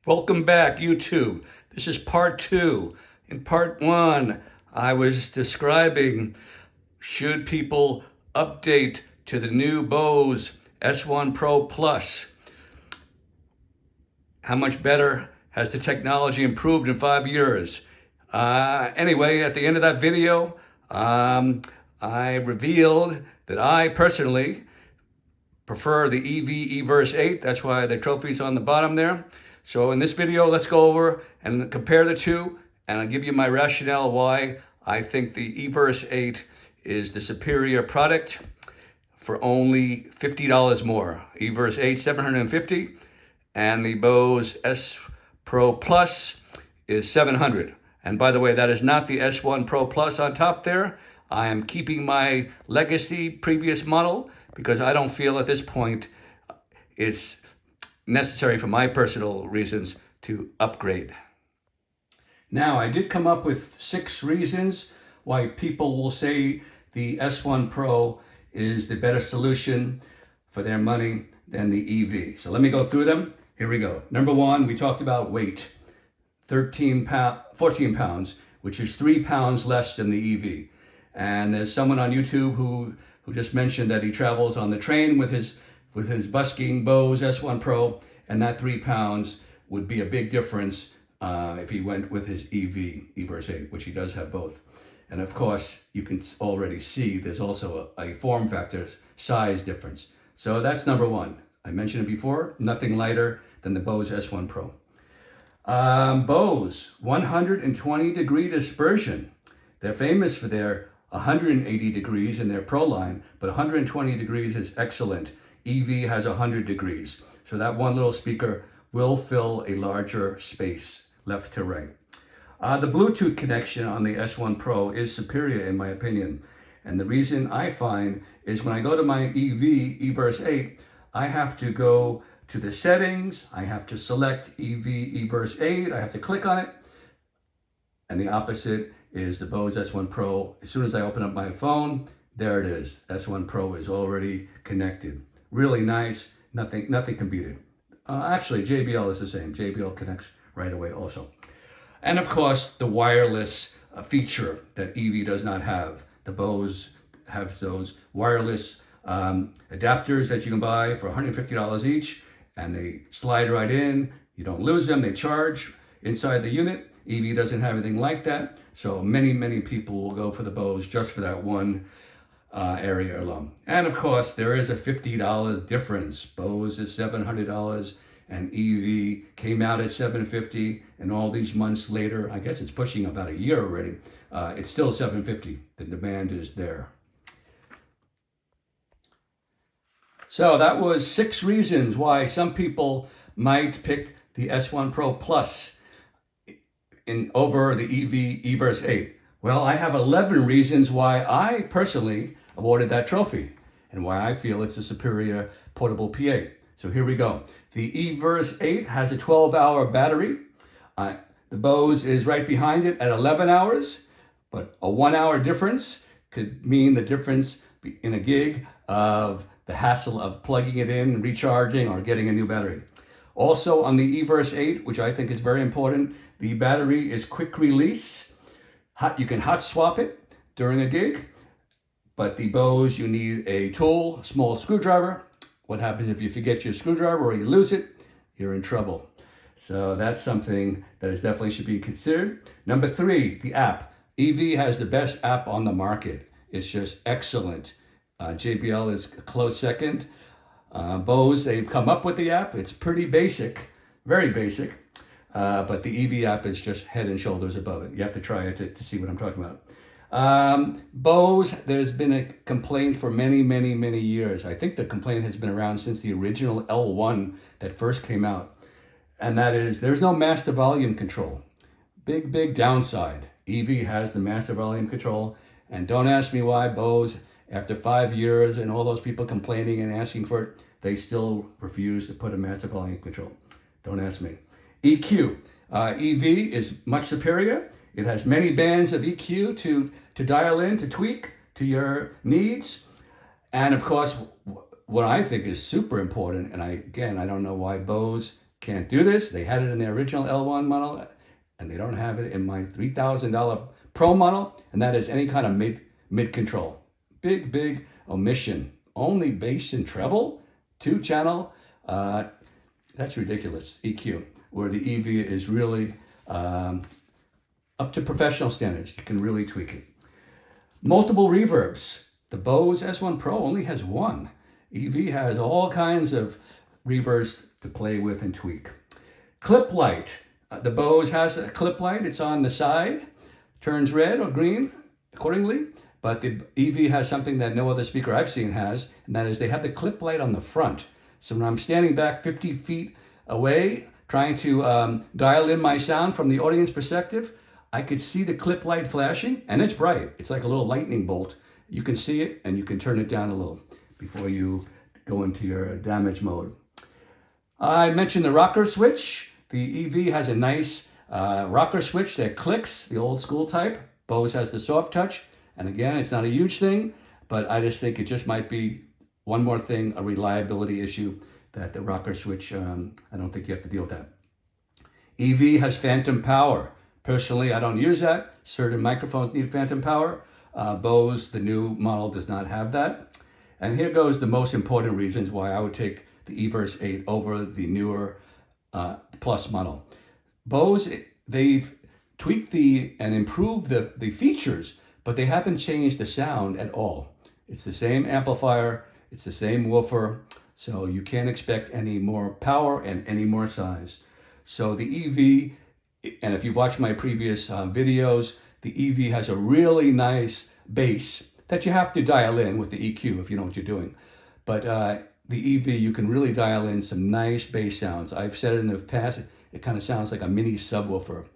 Welcome back, YouTube. This is part two. In part one, I was describing should people update to the new Bose S1 Pro Plus. How much better has the technology improved in 5 years? Anyway, at the end of that video, I revealed that I personally prefer the Everse 8. That's why the trophy's on the bottom there. So in this video, let's go over and compare the two, and I'll give you my rationale why I think the Everse 8 is the superior product for only $50 more. Everse 8, $750, and the Bose S Pro Plus is $700. And by the way, that is not the S1 Pro Plus on top there. I am keeping my legacy previous model because I don't feel at this point it's necessary for my personal reasons to upgrade. Now, I did come up with 6 reasons why people will say the S1 Pro is the better solution for their money than the EV. So let me go through them. Here we go. Number 1, we talked about weight. 14 pounds, which is 3 pounds less than the EV. And there's someone on YouTube who just mentioned that he travels on the train with his busking Bose S1 Pro, and that 3 pounds would be a big difference if he went with his Everse 8, which he does have both. And of course, you can already see there's also a form factor size difference. So that's number 1. I mentioned it before, nothing lighter than the Bose S1 Pro. Bose, 120 degree dispersion. They're famous for their 180 degrees in their Pro line, but 120 degrees is excellent. EV has 100 degrees. So that one little speaker will fill a larger space, left to right. The Bluetooth connection on the S1 Pro is superior in my opinion. And the reason I find is when I go to my Everse 8, I have to go to the settings, I have to select Everse 8, I have to click on it. And the opposite is the Bose S1 Pro. As soon as I open up my phone, there it is. S1 Pro is already connected. Really nice, nothing can beat it. Actually, JBL is the same. JBL connects right away also. And of course, the wireless feature that EV does not have. The Bose have those wireless adapters that you can buy for $150 each, and they slide right in. You don't lose them, they charge inside the unit. EV doesn't have anything like that. So many people will go for the Bose just for that one area alone. And of course, there is a $50 difference. Bose is $700 and EV came out at $750, and all these months later, I guess it's pushing about a year already, it's still $750. The demand is there. So that was 6 reasons why some people might pick the S1 Pro Plus over the Everse 8. Well, I have 11 reasons why I personally awarded that trophy and why I feel it's a superior portable PA. So here we go. The Everse 8 has a 12-hour battery. The Bose is right behind it at 11 hours, but a 1-hour difference could mean the difference in a gig of the hassle of plugging it in, recharging, or getting a new battery. Also on the Everse 8, which I think is very important, the battery is quick release. You can hot swap it during a gig, but the Bose, you need a tool, a small screwdriver. What happens if you forget your screwdriver or you lose it? You're in trouble. So that's something that is definitely should be considered. Number 3, the app. EV has the best app on the market. It's just excellent. JBL is a close second. Bose, they've come up with the app. It's pretty basic, very basic. But the EV app is just head and shoulders above it. You have to try it to see what I'm talking about. Bose, there's been a complaint for many years. I think the complaint has been around since the original L1 that first came out. And that is, there's no master volume control. Big downside. EV has the master volume control. And don't ask me why Bose, after 5 years and all those people complaining and asking for it, they still refuse to put a master volume control. Don't ask me. EQ. EV is much superior. It has many bands of EQ to dial in, to tweak to your needs. And of course, what I think is super important, and I don't know why Bose can't do this. They had it in their original L1 model, and they don't have it in my $3,000 Pro model, and that is any kind of mid control. Big omission. Only bass and treble, 2-channel. That's ridiculous. EQ, where the EV is really up to professional standards. You can really tweak it. Multiple reverbs. The Bose S1 Pro only has one. EV has all kinds of reverbs to play with and tweak. Clip light. The Bose has a clip light. It's on the side. Turns red or green accordingly. But the EV has something that no other speaker I've seen has, and that is they have the clip light on the front. So when I'm standing back 50 feet away, trying to dial in my sound from the audience perspective, I could see the clip light flashing, and it's bright. It's like a little lightning bolt. You can see it, and you can turn it down a little before you go into your damage mode. I mentioned the rocker switch. The EV has a nice rocker switch that clicks, the old school type. Bose has the soft touch. And again, it's not a huge thing, but I just think it just might be one more thing, a reliability issue that the rocker switch, I don't think you have to deal with that. EV has phantom power. Personally, I don't use that. Certain microphones need phantom power. Bose, the new model, does not have that. And here goes the most important reasons why I would take the Everse 8 over the newer Plus model. Bose, they've tweaked and improved the features, but they haven't changed the sound at all. It's the same amplifier, it's the same woofer, so you can't expect any more power and any more size. So the EV, and if you've watched my previous videos, the EV has a really nice bass that you have to dial in with the EQ if you know what you're doing. But the EV, you can really dial in some nice bass sounds. I've said it in the past, it kind of sounds like a mini subwoofer.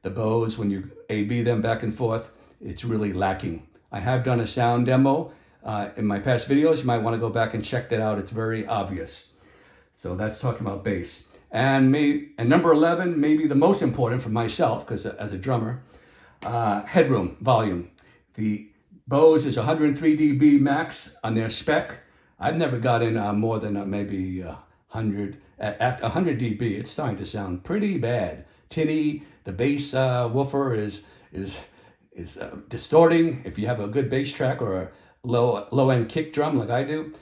The Bose, when you A/B them back and forth, it's really lacking. I have done a sound demo in my past videos. You might want to go back and check that out. It's very obvious. So that's talking about bass. And number 11, maybe the most important for myself, because as a drummer, headroom volume. The Bose is 103 dB max on their spec. I've never got in more than maybe 100. At 100 dB, it's starting to sound pretty bad. Tinny. The bass woofer is distorting if you have a good bass track or a low-end kick drum like I do.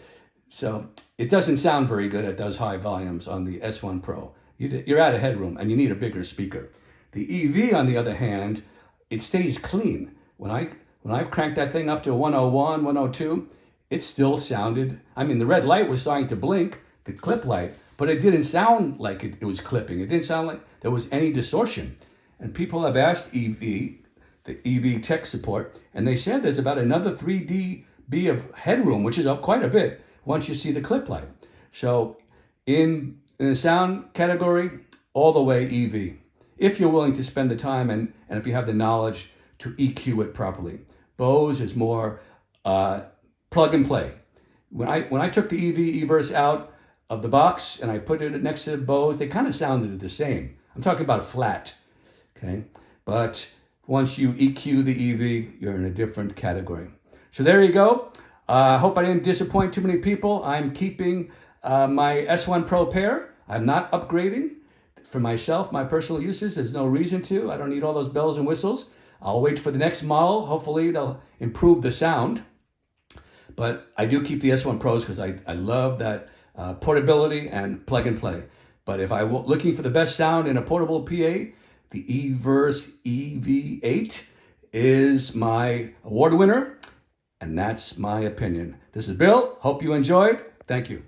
So it doesn't sound very good at those high volumes on the S1 Pro. You're out of headroom and you need a bigger speaker. The EV, on the other hand, it stays clean. When I've cranked that thing up to 101, 102, it still sounded, I mean, the red light was starting to blink, the clip light, but it didn't sound like it was clipping. It didn't sound like there was any distortion. And people have asked the EV tech support, and they said there's about another 3 dB of headroom, which is up quite a bit once you see the clip light. So in the sound category, all the way EV, if you're willing to spend the time and if you have the knowledge to EQ it properly. Bose is more plug and play. When I took the Everse out of the box and I put it next to the Bose, they kind of sounded the same. I'm talking about flat, okay? But once you EQ the EV, you're in a different category. So there you go. I hope I didn't disappoint too many people. I'm keeping my S1 Pro pair. I'm not upgrading. For myself, my personal uses, there's no reason to. I don't need all those bells and whistles. I'll wait for the next model. Hopefully they'll improve the sound. But I do keep the S1 Pros because I love that portability and plug and play. But if I'm looking for the best sound in a portable PA, the Everse EV8 is my award winner, and that's my opinion. This is Bill. Hope you enjoyed. Thank you.